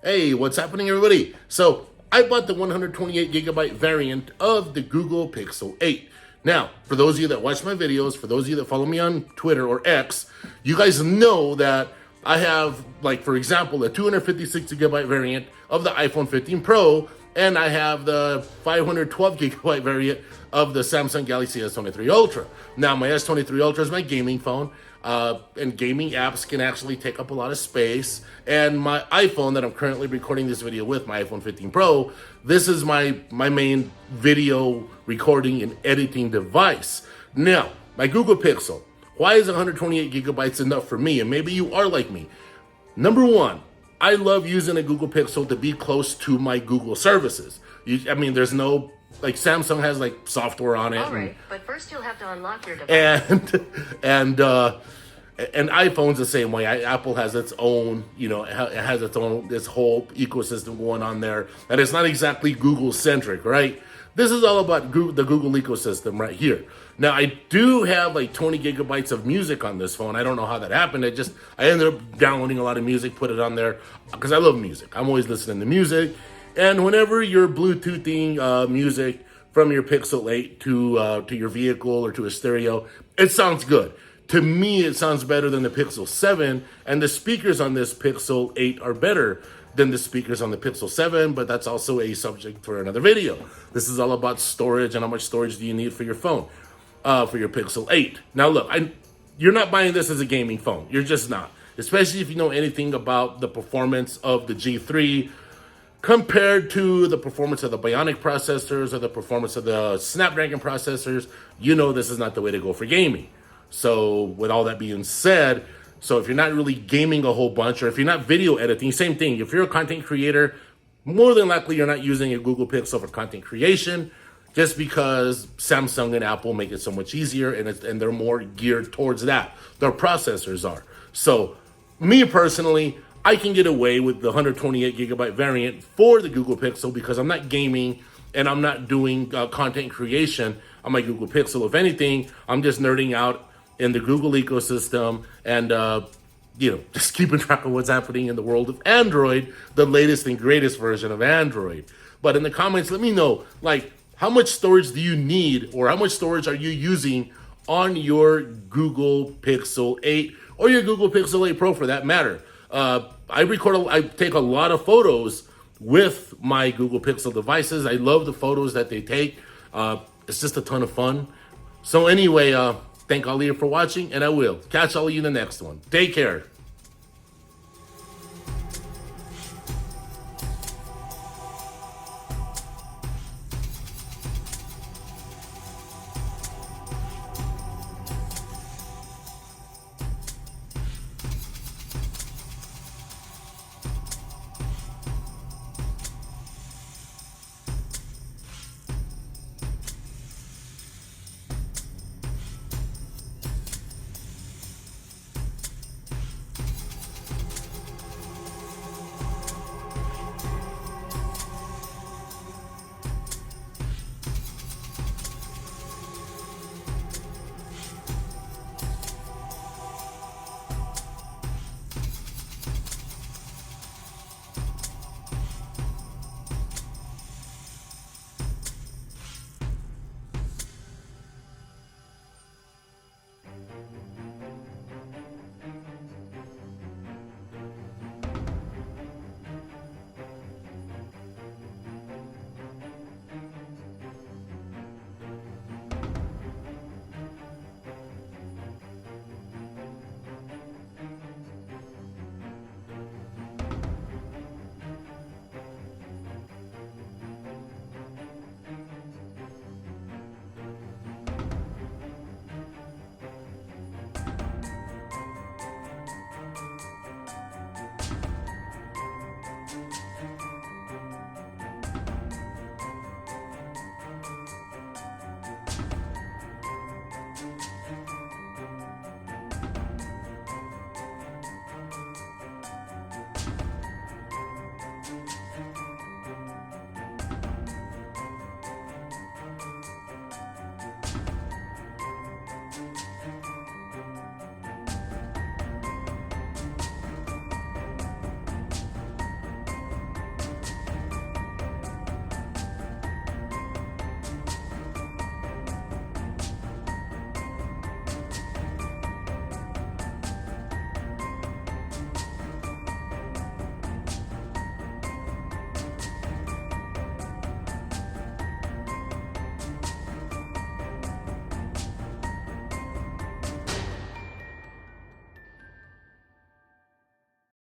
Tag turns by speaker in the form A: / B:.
A: Hey, what's happening, everybody? So, I bought the 128 gigabyte variant of the Google Pixel 8. Now, for those of you that watch my videos, for those of you that follow me on Twitter or X, you guys know that I have, like, for example, a 256 gigabyte variant of the iPhone 15 Pro, and I have the 512 gigabyte variant of the Samsung Galaxy S23 Ultra. Now, my S23 Ultra is my gaming phone. And gaming apps can actually take up a lot of space. And my iPhone that I'm currently recording this video with, my iPhone 15 Pro, this is my main video recording and editing device. Now, my Google Pixel, why is 128 gigabytes enough for me? And maybe you are like me. Number one, I love using a Google Pixel to be close to my Google services. There's no, like, Samsung has like software on it.
B: All right, but first you'll have to unlock your device.
A: And iPhone's the same way. Apple has its own, it has its own, this whole ecosystem going on there. And it's not exactly Google centric, right? This is all about the Google ecosystem right here. Now, I do have like 20 gigabytes of music on this phone. I don't know how that happened. I ended up downloading a lot of music, put it on there because I love music. I'm always listening to music. And whenever you're Bluetoothing music from your Pixel 8 to your vehicle or to a stereo, it sounds good. To me, it sounds better than the Pixel 7, and the speakers on this Pixel 8 are better than the speakers on the Pixel 7, but that's also a subject for another video. This is all about storage and how much storage do you need for your phone, for your Pixel 8. Now look, you're not buying this as a gaming phone. You're just not. Especially if you know anything about the performance of the G3 compared to the performance of the Bionic processors or the performance of the Snapdragon processors. You know this is not the way to go for gaming. So with all that being said, so if you're not really gaming a whole bunch, or if you're not video editing, same thing. If you're a content creator, more than likely you're not using a Google Pixel for content creation, just because Samsung and Apple make it so much easier, and they're more geared towards that. Their processors are. So me personally, I can get away with the 128 gigabyte variant for the Google Pixel because I'm not gaming and I'm not doing content creation on my Google Pixel. If anything, I'm just nerding out in the Google ecosystem and, just keeping track of what's happening in the world of Android, the latest and greatest version of Android. But in the comments, let me know, like, how much storage do you need, or how much storage are you using on your Google Pixel 8 or your Google Pixel 8 Pro for that matter? I take a lot of photos with my Google Pixel devices. I love the photos that they take. It's just a ton of fun. So anyway, thank all of you for watching, and I will catch all of you in the next one. Take care.